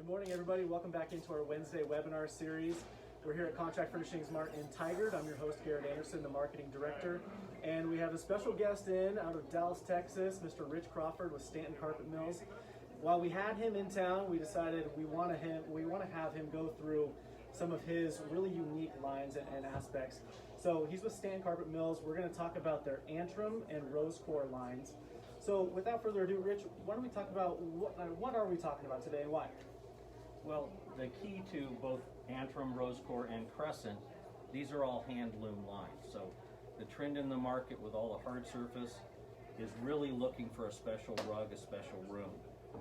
morning, everybody. Welcome back into our Wednesday webinar series. We're here at Contract Furnishings Mart in Tigard. I'm your host, Garrett Anderson, the marketing director. And we have a special guest in out of Dallas, Texas, Mr. Rich Crawford with Stanton Carpet Mills. While we had him in town, we decided we want to have him go through some of his really unique lines and aspects. So he's with Stanton Carpet Mills. We're going to talk about their Antrim and Rosecore lines. So without further ado, Rich, why don't we talk about what are we talking about today and why? Well, the key to both Antrim, Rosecore, and Crescent, these are all hand loom lines. So the trend in the market with all the hard surface is really looking for a special rug, a special room.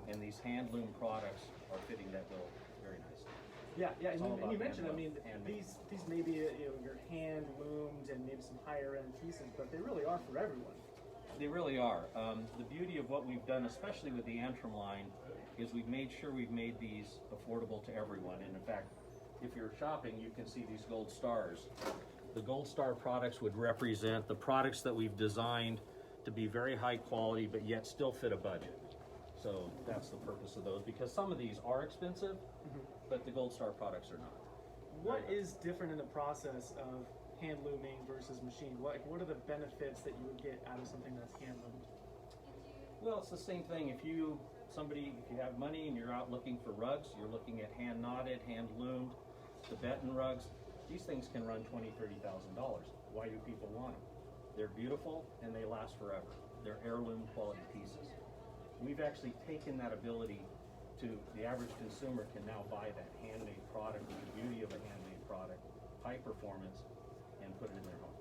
And these hand loom products are fitting that bill very nicely. Yeah, and you mentioned, I mean, these may be your hand loomed and maybe some higher end pieces, but they really are for everyone. They really are. The beauty of what we've done, especially with the Antrim line, is we've made sure we've made these affordable to everyone. And in fact, if you're shopping, you can see these gold stars. The gold star products would represent the products that we've designed to be very high quality, but yet still fit a budget. So that's the purpose of those, because some of these are expensive, but the gold star products are not. What is different in the process of hand looming versus machine? What are the benefits that you would get out of something that's hand loomed? Well, it's the same thing. If you have money and you're out looking for rugs, you're looking at hand knotted, hand loomed, Tibetan rugs. These things can run $20,000, $30,000. Why do people want them? They're beautiful and they last forever. They're heirloom quality pieces. We've actually taken that ability to the average consumer can now buy that handmade product with the beauty of a handmade product, high performance, and put it in their home.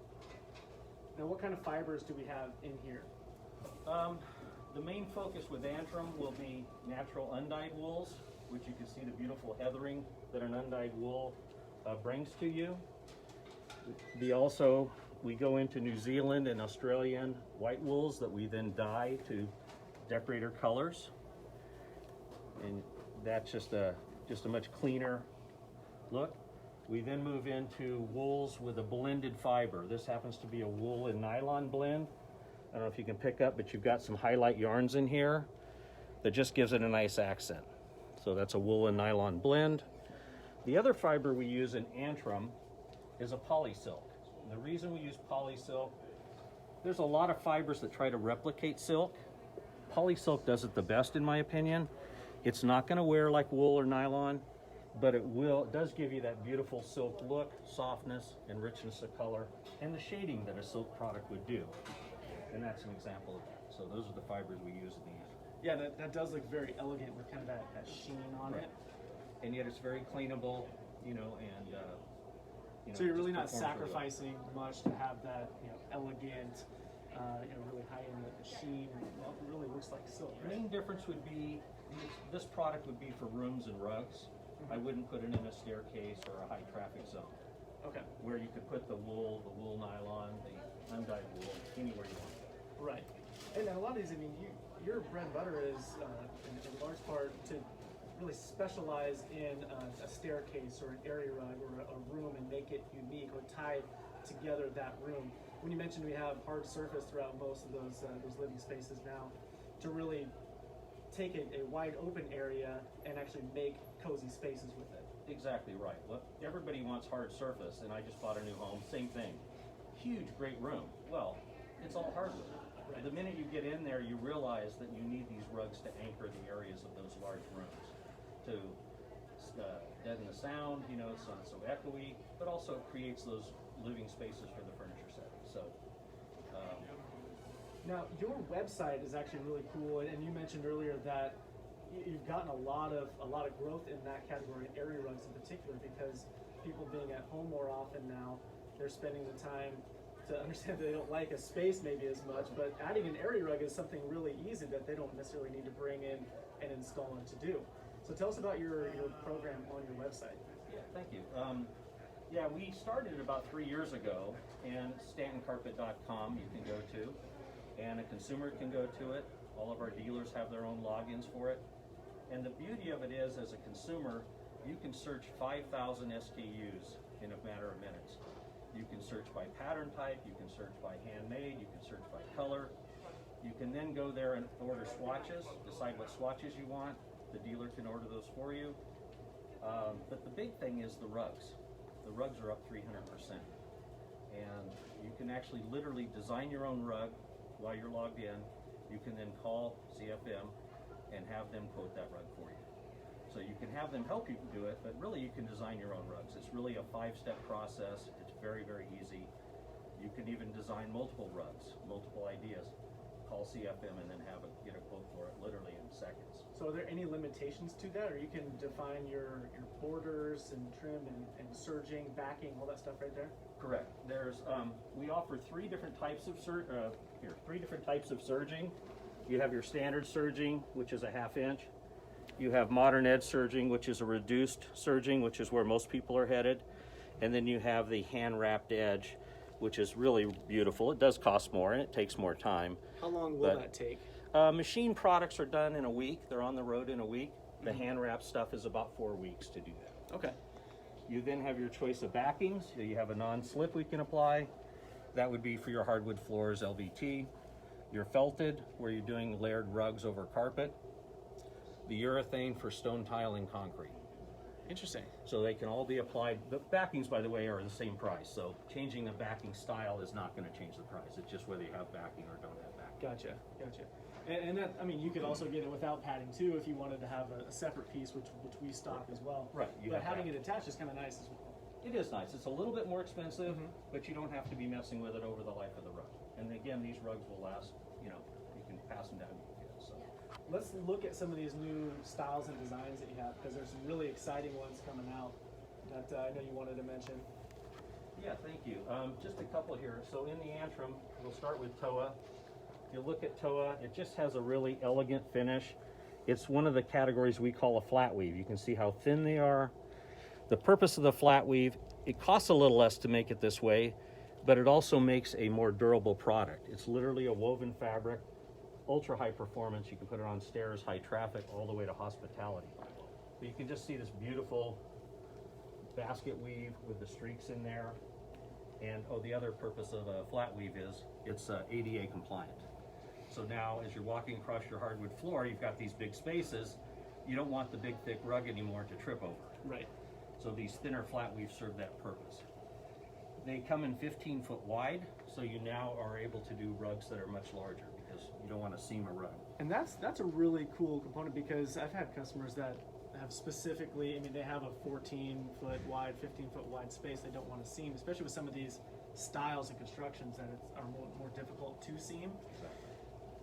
Now, what kind of fibers do we have in here? The main focus with Antrim will be natural undyed wools, which you can see the beautiful heathering that an undyed wool brings to you. We go into New Zealand and Australian white wools that we then dye to decorator colors, and that's just a much cleaner look. We then move into wools with a blended fiber. This happens to be a wool and nylon blend. I don't know if you can pick up, but you've got some highlight yarns in here that just gives it a nice accent. So that's a wool and nylon blend. The other fiber we use in Antrim is a polysilk. And the reason we use polysilk, there's a lot of fibers that try to replicate silk. Polysilk does it the best, in my opinion. It's not going to wear like wool or nylon, but it does give you that beautiful silk look, softness, and richness of color, and the shading that a silk product would do. And that's an example of that. So those are the fibers we use in the end. Yeah, that does look very elegant with kind of that sheen on it. And yet it's very cleanable, So you're really not sacrificing much to have that, elegant, really high end sheen. It really looks like silk. Right? The main difference would be this product would be for rooms and rugs. I wouldn't put it in a staircase or a high traffic zone. Okay. Where you could put the wool nylon, the undyed wool, anywhere you want. Right. And a lot of these, your bread and butter is in large part to really specialize in a staircase or an area rug or a room and make it unique or tie together that room. When you mentioned we have hard surface throughout most of those living spaces now, to really take a wide open area and actually make cozy spaces with it. Exactly right. Look, everybody wants hard surface, and I just bought a new home, same thing. Huge, great room. Well, it's all hardwood. Right. The minute you get in there, you realize that you need these rugs to anchor the areas of those large rooms, to deaden the sound, it's not so echoey, but also creates those living spaces for the furniture setting. So. Now, your website is actually really cool, and you mentioned earlier that you've gotten a lot of growth in that category, area rugs in particular, because people being at home more often now, they're spending the time to understand that they don't like a space maybe as much, but adding an area rug is something really easy that they don't necessarily need to bring in and install and to do. So tell us about your program on your website. Yeah, thank you. We started it about 3 years ago, and StantonCarpet.com you can go to, and a consumer can go to it. All of our dealers have their own logins for it. And the beauty of it is, as a consumer, you can search 5,000 SKUs in a matter of minutes. You can search by pattern type, you can search by handmade, you can search by color. You can then go there and order swatches, decide what swatches you want. The dealer can order those for you. But the big thing is the rugs. The rugs are up 300%. And you can actually literally design your own rug while you're logged in. You can then call CFM and have them quote that rug for you. So you can have them help you do it, but really you can design your own rugs. It's really a 5-step process. It's very, very easy. You can even design multiple rugs, multiple ideas. Call CFM and then get a quote for it literally in seconds. So are there any limitations to that, or you can define your borders and trim and serging, backing, all that stuff right there? Correct. There's we offer three different types of serging. You have your standard serging, which is a 1/2 inch. You have modern edge serging, which is a reduced serging, which is where most people are headed. And then you have the hand wrapped edge, which is really beautiful. It does cost more and it takes more time. How long will that take? Machine products are done in a week. They're on the road in a week. The hand wrap stuff is about 4 weeks to do that. Okay. You then have your choice of backings. So you have a non-slip we can apply. That would be for your hardwood floors, LVT. Your felted, where you're doing layered rugs over carpet. The urethane for stone tile and concrete. Interesting. So they can all be applied. The backings, by the way, are the same price. So changing the backing style is not going to change the price. It's just whether you have backing or don't have backing. Gotcha. And that, I mean, you could also get it without padding too if you wanted to have a separate piece, which we stock as well. Right. But having it attached is kind of nice as well. It is nice. It's a little bit more expensive, but you don't have to be messing with it over the life of the rug. And again, these rugs will last, you can pass them down. So. Let's look at some of these new styles and designs that you have, because there's some really exciting ones coming out that I know you wanted to mention. Yeah, thank you. Just a couple here. So in the Antrim, we'll start with Toa. If you look at Toa, it just has a really elegant finish. It's one of the categories we call a flat weave. You can see how thin they are. The purpose of the flat weave, it costs a little less to make it this way, but it also makes a more durable product. It's literally a woven fabric, ultra high performance. You can put it on stairs, high traffic, all the way to hospitality. But you can just see this beautiful basket weave with the streaks in there. And the other purpose of a flat weave is it's ADA compliant. So now as you're walking across your hardwood floor, you've got these big spaces. You don't want the big thick rug anymore to trip over. Right. So these thinner flat weaves serve that purpose. They come in 15-foot wide, so you now are able to do rugs that are much larger because you don't want to seam a rug. And that's a really cool component, because I've had customers that have specifically, I mean, they have a 14-foot wide, 15-foot wide space they don't want to seam, especially with some of these styles and constructions that are more difficult to seam. Exactly.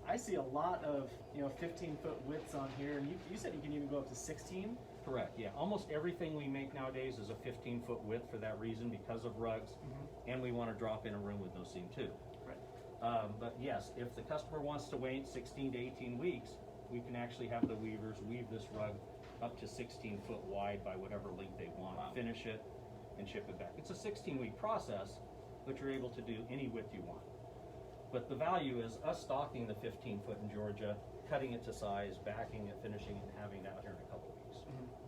I see a lot of 15-foot widths on here, and you said you can even go up to 16. Correct, yeah. Almost everything we make nowadays is a 15-foot width for that reason, because of rugs, and we want to drop in a room with no seam too. Right. But yes, if the customer wants to wait 16 to 18 weeks, we can actually have the weavers weave this rug up to 16-foot wide by whatever length they want, finish it, and ship it back. It's a 16-week process, but you're able to do any width you want. But the value is us stocking the 15-foot in Georgia, cutting it to size, backing it, finishing it, and having it out here in a couple weeks.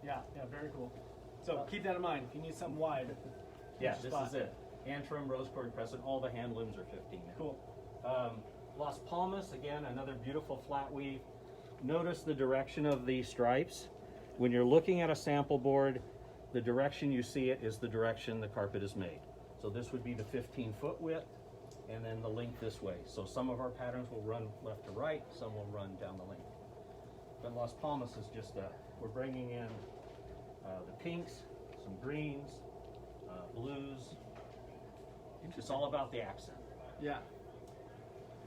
Yeah, very cool. So keep that in mind if you need something wide. Yeah, this is it. Antrim, Rosecore, and Crescent, all the hand looms are 15 now. Cool. Las Palmas, again, another beautiful flat weave. Notice the direction of the stripes. When you're looking at a sample board, the direction you see it is the direction the carpet is made. So this would be the 15-foot width, and then the length this way. So some of our patterns will run left to right, some will run down the length. But Las Palmas is just, we're bringing in the pinks, some greens, blues. It's all about the accent. Yeah.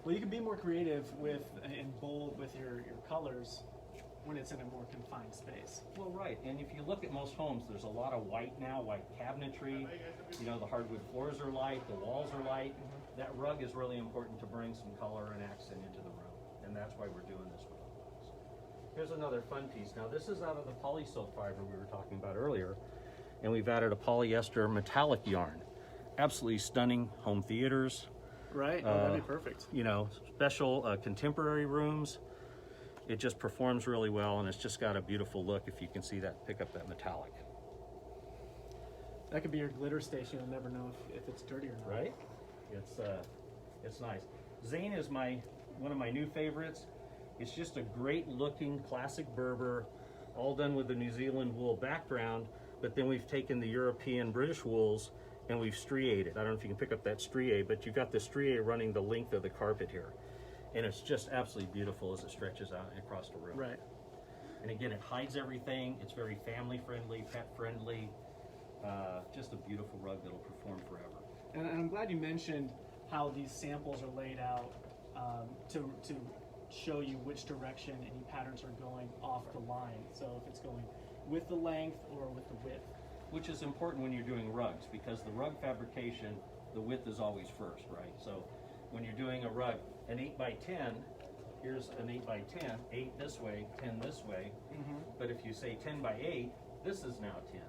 Well, you can be more creative and bold with your colors when it's in a more confined space. Well, right, and if you look at most homes, there's a lot of white now, white cabinetry. The hardwood floors are light, the walls are light. That rug is really important to bring some color and accent into the room, and that's why we're doing this with the rugs. Here's another fun piece. Now, this is out of the polysilk fiber we were talking about earlier, and we've added a polyester metallic yarn. Absolutely stunning home theaters. Right, that'd be perfect. Special contemporary rooms. It just performs really well, and it's just got a beautiful look. If you can see that, pick up that metallic. That could be your glitter station. You'll never know if it's dirty or not. Right? It's nice. Zane is one of my new favorites. It's just a great looking classic Berber all done with the New Zealand wool background, but then we've taken the European British wools and we've striated. I don't know if you can pick up that striate, but you've got the striate running the length of the carpet here. And it's just absolutely beautiful as it stretches out across the room. Right. And again, it hides everything. It's very family friendly, pet friendly. Just a beautiful rug that'll perform forever. And I'm glad you mentioned how these samples are laid out to show you which direction any patterns are going off the line. So if it's going with the length or with the width. Which is important when you're doing rugs, because the rug fabrication, the width is always first, right? So when you're doing a rug, an 8x10, here's an 8x10, 8 this way, 10 this way. Mm-hmm. But if you say 10x8, this is now 10,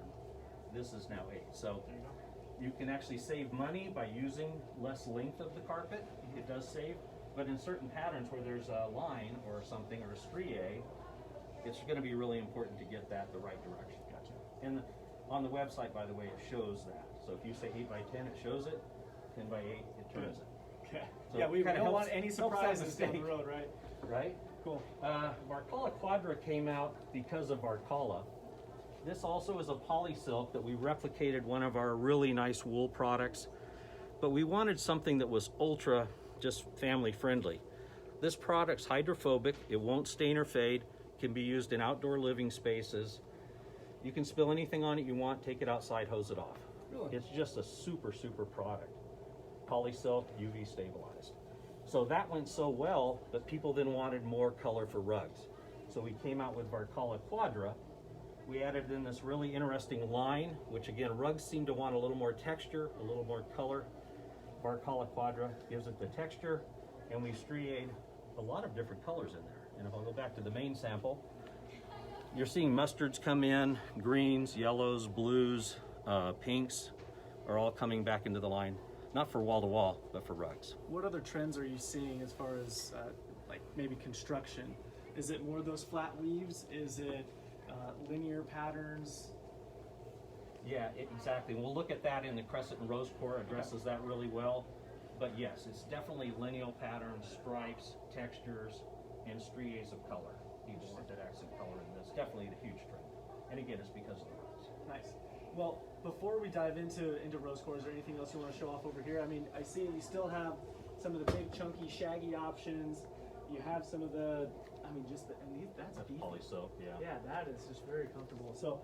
this is now 8. So There you go. you can actually save money by using less length of the carpet. It does save, but in certain patterns where there's a line or something or a strié, it's going to be really important to get that the right direction. Gotcha. And on the website, by the way, it shows that. So if you say 8x10, it shows it. 10x8, it turns it. Okay. So Yeah, we kinda don't want helps- any helps that surprises down the mistake. road, right? Right? Cool. Varkala Quadra came out because of Varkala. This also is a poly silk that we replicated one of our really nice wool products, but we wanted something that was ultra just family friendly. This product's hydrophobic, it won't stain or fade, can be used in outdoor living spaces. You can spill anything on it you want, take it outside, hose it off. Really? It's just a super, super product. Poly silk, UV stabilized. So that went so well that people then wanted more color for rugs. So we came out with Varkala Quadra. We added in this really interesting line, which again, rugs seem to want a little more texture, a little more color. Varkala Quadra gives it the texture, and we striated a lot of different colors in there. And if I'll go back to the main sample, you're seeing mustards come in, greens, yellows, blues, pinks are all coming back into the line. Not for wall to wall, but for rugs. What other trends are you seeing as far as like maybe construction? Is it more those flat weaves? Is it linear patterns? Yeah, exactly. We'll look at that in the Crescent and Rosecore, addresses that really well. But yes, it's definitely lineal patterns, stripes, textures, and striates of color. Each that accent color, and that's definitely the huge trend. And again, it's because of the rugs. Nice. Well, before we dive into Rosecore, is there anything else you want to show off over here? I mean, I see you still have some of the big, chunky, shaggy options. You have some of the, I mean, just the, and these, that's beefy. Poly silk, yeah. Yeah, that is just very comfortable. So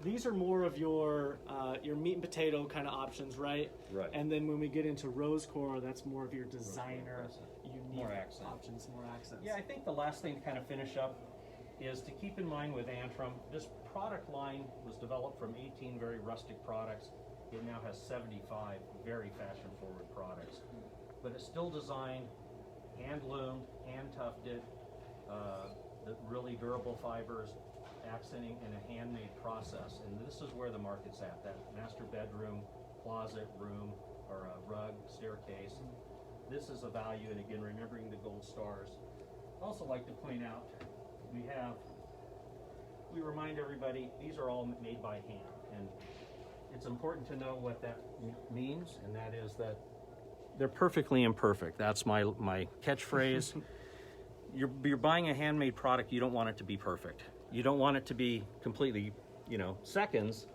these are more of your meat and potato kind of options, right? Right. And then when we get into Rosecore, that's more of your designer, unique More accent. options, more accents. Yeah, I think the last thing to kind of finish up is to keep in mind with Antrim, this product line was developed from 18 very rustic products. It now has 75 very fashion-forward products. But it's still designed, hand-loomed, hand-tufted, the really durable fibers, accenting in a handmade process. And this is where the market's at, that master bedroom, closet, room, or a rug, staircase. This is a value, and again, remembering the gold stars. I'd also like to point out, we remind everybody, these are all made by hand. And it's important to know what that means, and that is that they're perfectly imperfect. That's my catchphrase. You're buying a handmade product, you don't want it to be perfect. You don't want it to be completely, seconds,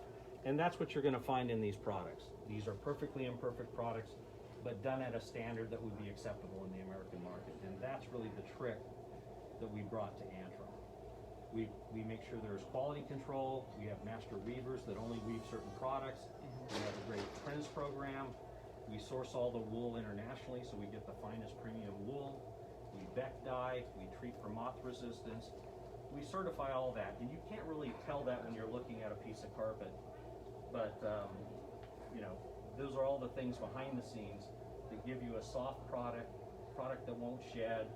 and that's what you're gonna find in these products. These are perfectly imperfect products, but done at a standard that would be acceptable in the American market. And that's really the trick that we brought to Antrim. We make sure there's quality control. We have master weavers that only weave certain products. We have a great prints program. We source all the wool internationally, so we get the finest premium wool. We beck dye, we treat for moth resistance. We certify all that, and you can't really tell that when you're looking at a piece of carpet. But, those are all the things behind the scenes that give you a soft product that won't shed,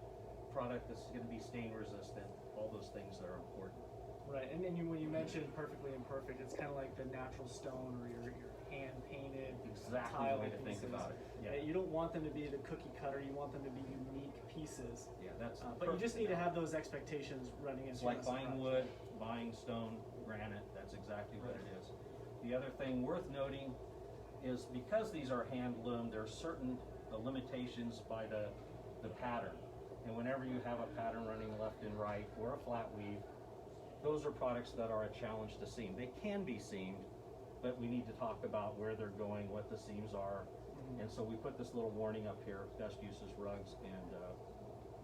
product that's going to be stain resistant, all those things that are important. Right, and then when you mentioned perfectly imperfect, it's kind of like the natural stone or your hand-painted Exactly tile the way to think pieces. about it. Yeah. You don't want them to be the cookie cutter, you want them to be unique pieces. Yeah, that's But you just need to have those expectations running into It's like this buying project. wood, buying stone, granite, that's exactly what it is. The other thing worth noting is because these are hand loomed, there are certain limitations by the pattern. And whenever you have a pattern running left and right or a flat weave, those are products that are a challenge to seam. They can be seamed, but we need to talk about where they're going, what the seams are. And so we put this little warning up here: best uses rugs and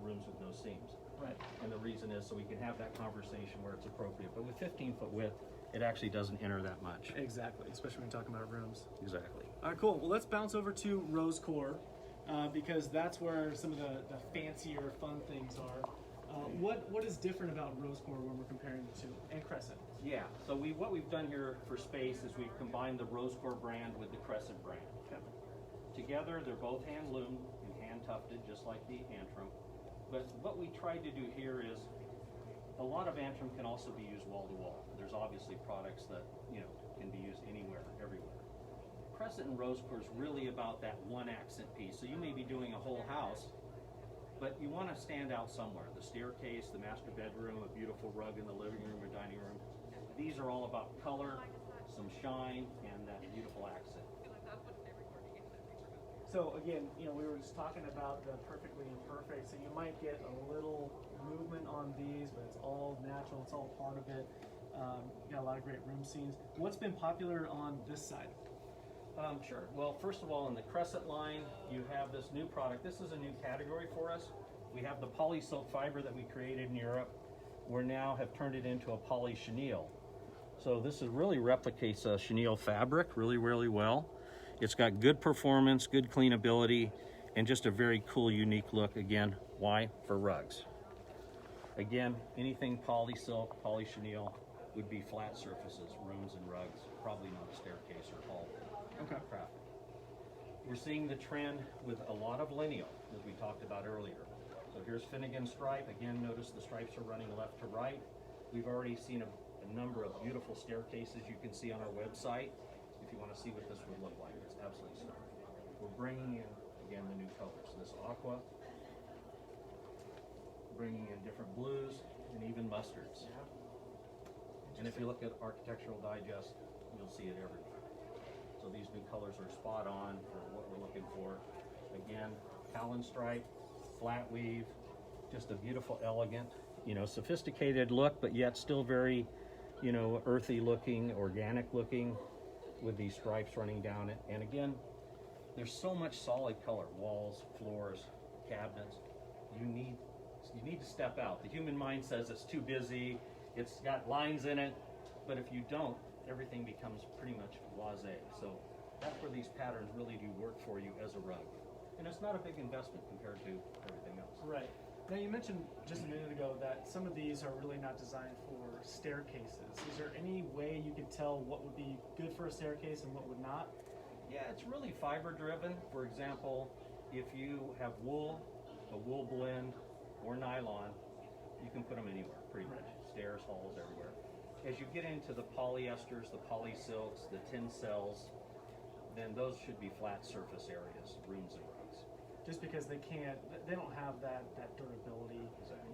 rooms with no seams. Right. And the reason is so we can have that conversation where it's appropriate. But with 15-foot width, it actually doesn't enter that much. Exactly, especially when talking about rooms. Exactly. All right, cool. Well, let's bounce over to Rosecore because that's where some of the fancier, fun things are. What is different about Rosecore when we're comparing the two, and Crescent? Yeah. So what we've done here for space is we've combined the Rosecore brand with the Crescent brand. Okay. Together, they're both hand loomed and hand tufted, just like the Antrim. But what we tried to do here is, a lot of Antrim can also be used wall to wall. There's obviously products that, you know, can be used anywhere, everywhere. Crescent and Rosecore is really about that one accent piece. So you may be doing a whole house, but you want to stand out somewhere. The staircase, the master bedroom, a beautiful rug in the living room or dining room. These are all about color, some shine, and that beautiful accent. So again, you know, we were just talking about the perfectly imperfect. So you might get a little movement on these, but it's all natural. It's all part of it. You got a lot of great room scenes. What's been popular on this side? Sure. Well, first of all, in the Crescent line, you have this new product. This is a new category for us. We have the poly silk fiber that we created in Europe. We now have turned it into a poly chenille. So this is really replicates a chenille fabric really, really well. It's got good performance, good cleanability, and just a very cool, unique look. Again, why? For rugs. Again, anything poly silk, poly chenille would be flat surfaces, rooms and rugs, probably not a staircase or hall. Okay. Traffic. We're seeing the trend with a lot of lineal, as we talked about earlier. So here's Finnegan stripe. Again, notice the stripes are running left to right. We've already seen a number of beautiful staircases you can see on our website. If you want to see what this would look like, it's absolutely stunning. We're bringing in, again, the new colors. This aqua, bringing in different blues and even mustards. And if you look at Architectural Digest, you'll see it everywhere. So these new colors are spot on for what we're looking for. Again, Talon stripe, flat weave, just a beautiful, elegant, you know, sophisticated look, but yet still very, you know, earthy looking, organic looking, with these stripes running down it. And again, there's so much solid color, walls, floors, cabinets. You need to step out. The human mind says it's too busy, it's got lines in it, but if you don't, everything becomes pretty much blasé. So that's where these patterns really do work for you as a rug. And it's not a big investment compared to everything else. Right. Now you mentioned just a minute ago that some of these are really not designed for staircases. Is there any way you could tell what would be good for a staircase and what would not? Yeah, it's really fiber driven. For example, if you have wool, a wool blend, or nylon, you can put them anywhere pretty much. Stairs, halls, everywhere. As you get into the polyesters, the poly silks, the Tencels, then those should be flat surface areas, rooms and rugs. Just because they don't have that durability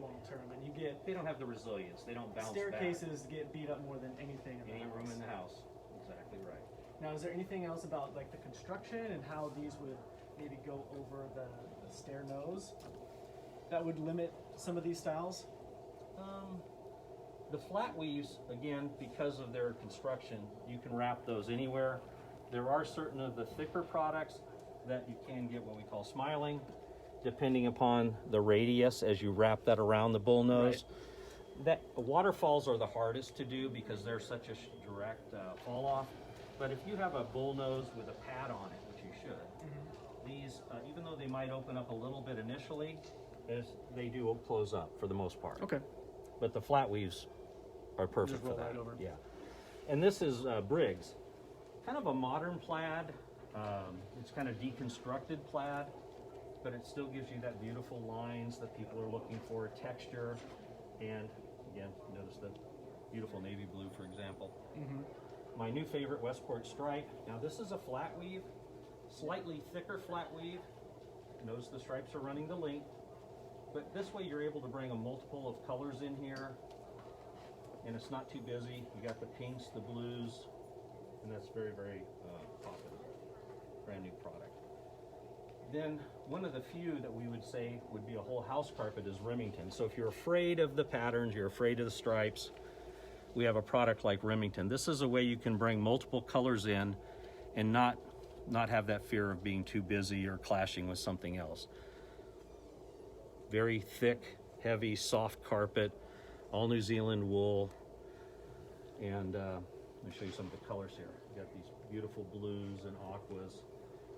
long term, and they don't have the resilience. They don't bounce staircases back. get beat up more than anything in Any the house. room in the house. Exactly right. Now, is there anything else about like the construction and how these would maybe go over the stair nose that would limit some of these styles? The flat weaves, again, because of their construction, you can wrap those anywhere. There are certain of the thicker products that you can get what we call smiling, depending upon the radius as you wrap that around the bull nose. Right. That waterfalls are the hardest to do because they're such a direct fall off. But if you have a bull nose with a pad on it, which you should, these, even though they might open up a little bit initially, they do close up for the most part. Okay. But the flat weaves are perfect Just roll for that. right over. Yeah. And this is Briggs, kind of a modern plaid. It's kind of deconstructed plaid, but it still gives you that beautiful lines that people are looking for, texture, and again, notice the beautiful navy blue, for example. My new favorite, Westport stripe. Now this is a flat weave, slightly thicker flat weave. Notice the stripes are running the length, but this way you're able to bring a multiple of colors in here, and it's not too busy. You got the pinks, the blues, and that's very, very popular. Brand new product. Then one of the few that we would say would be a whole house carpet is Remington. So if you're afraid of the patterns, you're afraid of the stripes, we have a product like Remington. This is a way you can bring multiple colors in and not have that fear of being too busy or clashing with something else. Very thick, heavy, soft carpet, all New Zealand wool. And let me show you some of the colors here. You got these beautiful blues and aquas.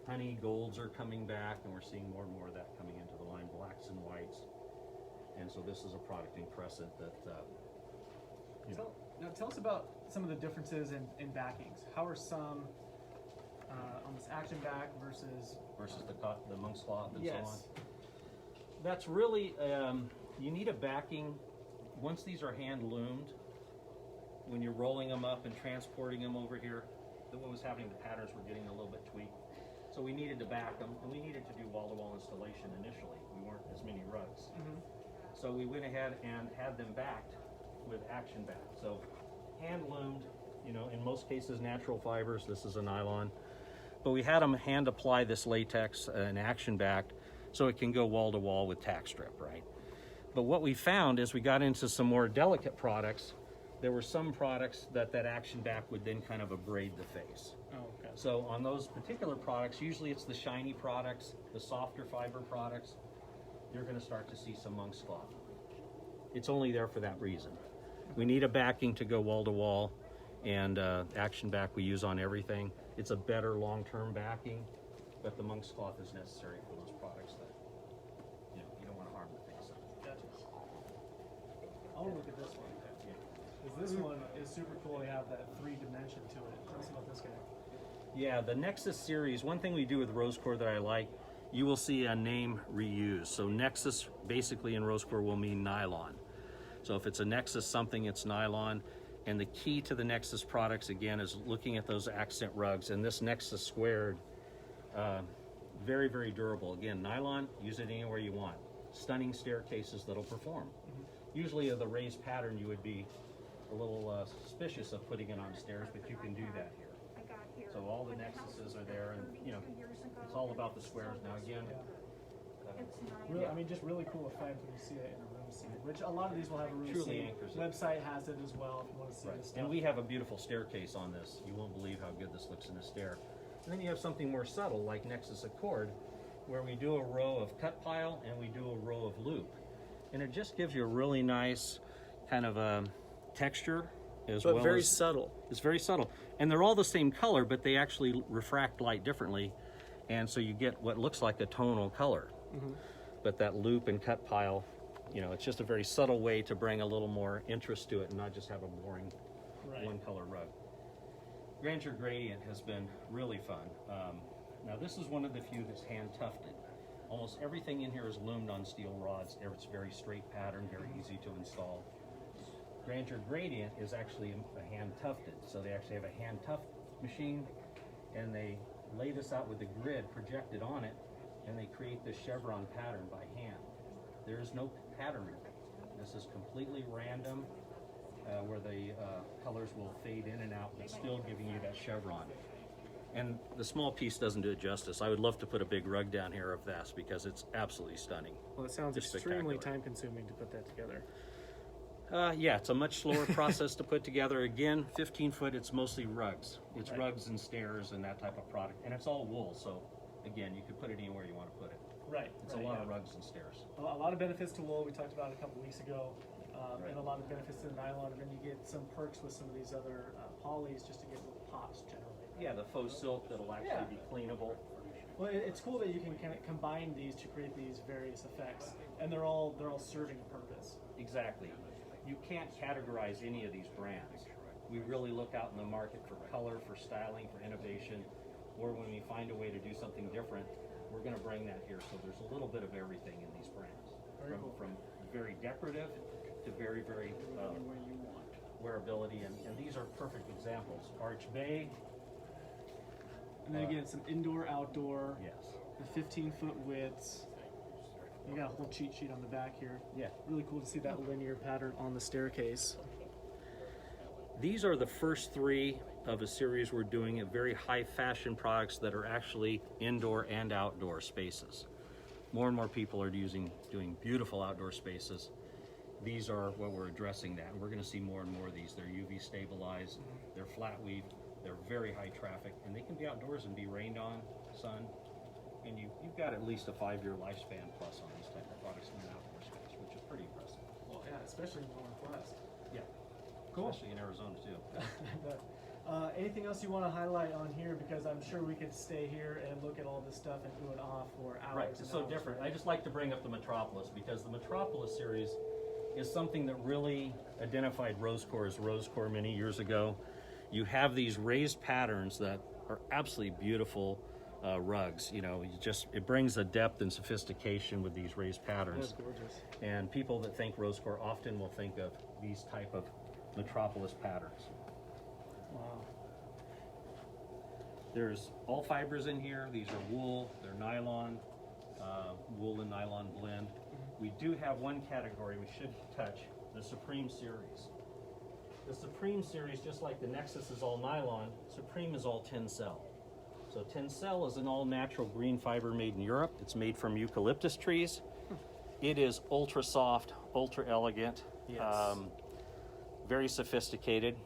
Honey golds are coming back, and we're seeing more and more of that coming into the line, blacks and whites. And so this is a product in Crescent that, Now tell us about some of the differences in backings. How are some on this action back versus the monk's cloth and yes. so on? That's really, you need a backing. Once these are hand loomed, when you're rolling them up and transporting them over here, what was happening, the patterns were getting a little bit tweaked. So we needed to back them, and we needed to do wall-to-wall installation initially. We weren't as many rugs. Mm-hmm. So we went ahead and had them backed with action back. So hand loomed, you know, in most cases natural fibers. This is a nylon. But we had them hand apply this latex and action backed so it can go wall-to-wall with tack strip, right? But what we found as we got into some more delicate products, there were some products that action back would then kind of abrade the face. Oh, okay. So on those particular products, usually it's the shiny products, the softer fiber products, you're going to start to see some monk's cloth. It's only there for that reason. We need a backing to go wall to wall, and action back we use on everything. It's a better long-term backing, but the monk's cloth is necessary for those products that you don't want to harm the face of. Gotcha. I want to look at this one. Because this one is super cool. You have that 3-dimension to it. Tell us about this guy. Yeah, the Nexus series, one thing we do with Rosecore that I like, you will see a name reused. So Nexus basically in Rosecore will mean nylon. So if it's a Nexus something, it's nylon. And the key to the Nexus products, again, is looking at those accent rugs. And this Nexus squared, very, very durable. Again, nylon, use it anywhere you want. Stunning staircases that'll perform. Mm-hmm. Usually of the raised pattern, you would be a little suspicious of putting it on stairs, but you can do that here. So all the Nexuses are there, and it's all about the squares. Now again, really, I mean, just really cool effect when you see it in a room scene. Which a lot of these will have a room truly scene. anchors it. Website has it as well if you want to see this stuff. And we have a beautiful staircase on this. You won't believe how good this looks in a stair. And then you have something more subtle like Nexus Accord, where we do a row of cut pile and we do a row of loop, and it just gives you a really nice kind of a texture. But very subtle. It's very subtle. And they're all the same color, but they actually refract light differently. And so you get what looks like a tonal color. Mm-hmm. But that loop and cut pile, it's just a very subtle way to bring a little more interest to it and not just have a boring one color rug. Grandeur Gradient has been really fun. Now this is one of the few that's hand tufted. Almost everything in here is loomed on steel rods. It's very straight pattern, very easy to install. Grandeur Gradient is actually a hand tufted. So they actually have a hand tuft machine, and they lay this out with the grid projected on it, and they create this chevron pattern by hand. There is no pattern. This is completely random, where the colors will fade in and out, but still giving you that chevron. And the small piece doesn't do it justice. I would love to put a big rug down here of this because it's absolutely stunning. Well, it sounds Just extremely time-consuming to put that together. Yeah, it's a much slower process to put together. Again, 15 foot, it's mostly rugs. It's rugs and stairs and that type of product. And it's all wool, so again, you could put it anywhere you want to put it. Right. It's a lot of rugs and stairs. A lot of benefits to wool we talked about a couple weeks ago, and a lot of benefits to the nylon, and then you get some perks with some of these other polys just to get little pops generally. Yeah, the faux silk that'll actually be cleanable. Well, it's cool that you can kind of combine these to create these various effects, and they're all serving a purpose. Exactly. You can't categorize any of these brands. We really look out in the market for color, for styling, for innovation, or when we find a way to do something different, we're going to bring that here. So there's a little bit of everything in these brands, from very decorative to very, very wearability, and these are perfect examples. Arch Bay. And then again, some indoor, outdoor. Yes. The 15-foot widths. You got a whole cheat sheet on the back here. Yeah. Really cool to see that linear pattern on the staircase. These are the first 3 of a series we're doing of very high fashion products that are actually indoor and outdoor spaces. More and more people are doing beautiful outdoor spaces. these are what we're addressing that. And we're going to see more and more of these. They're UV stabilized, they're flat weave, they're very high traffic, and they can be outdoors and be rained on, sun, and you've got at least a 5-year lifespan plus on these type of products in an outdoor space, which is pretty impressive. Well, yeah, especially in the Northwest. Yeah, cool. Especially in Arizona too. Anything else you want to highlight on here? Because I'm sure we could stay here and look at all this stuff and do it off for hours. Right, and it's so hours, different. right? I just like to bring up the Metropolis because the Metropolis series is something that really identified Rosecore as Rosecore many years ago. You have these raised patterns that are absolutely beautiful rugs. You know, it brings a depth and sophistication with these raised patterns. That's gorgeous. And people that think Rosecore often will think of these type of Metropolis patterns. Wow. There's all fibers in here. These are wool, they're nylon, wool and nylon blend. We do have one category we should touch, the Supreme series. The Supreme series, just like the Nexus is all nylon, Supreme is all Tencel. So Tencel is an all natural green fiber made in Europe. It's made from eucalyptus trees. It is ultra soft, ultra elegant, Yes. very sophisticated,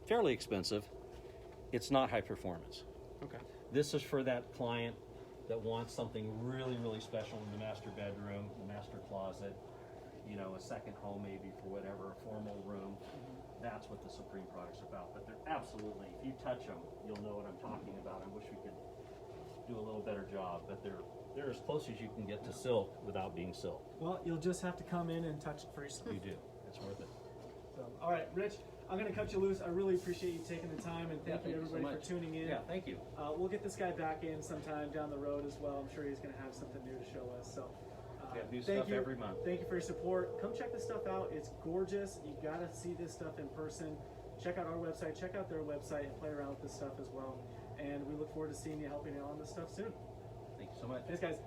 fairly expensive. It's not high performance. Okay. This is for that client that wants something really, really special in the master bedroom, the master closet, you know, a second home maybe for whatever, a formal room. That's what the Supreme product's about. But they're absolutely, if you touch them, you'll know what I'm talking about. I wish we could do a little better job, but they're as close as you can get to silk without being silk. Well, you'll just have to come in and touch it for yourself. You do. It's worth it. So, all right, Rich, I'm going to cut you loose. I really appreciate you taking the time, and thank you so everybody much for tuning in. Yeah, thank you. We'll get this guy back in sometime down the road as well. I'm sure he's going to have something new to show us. So, Yeah, new thank stuff you. every month. Thank you for your support. Come check this stuff out. It's gorgeous. You got to see this stuff in person. Check out our website. Check out their website and play around with this stuff as well. And we look forward to seeing you helping out on this stuff soon. Thank you so much. Thanks, guys.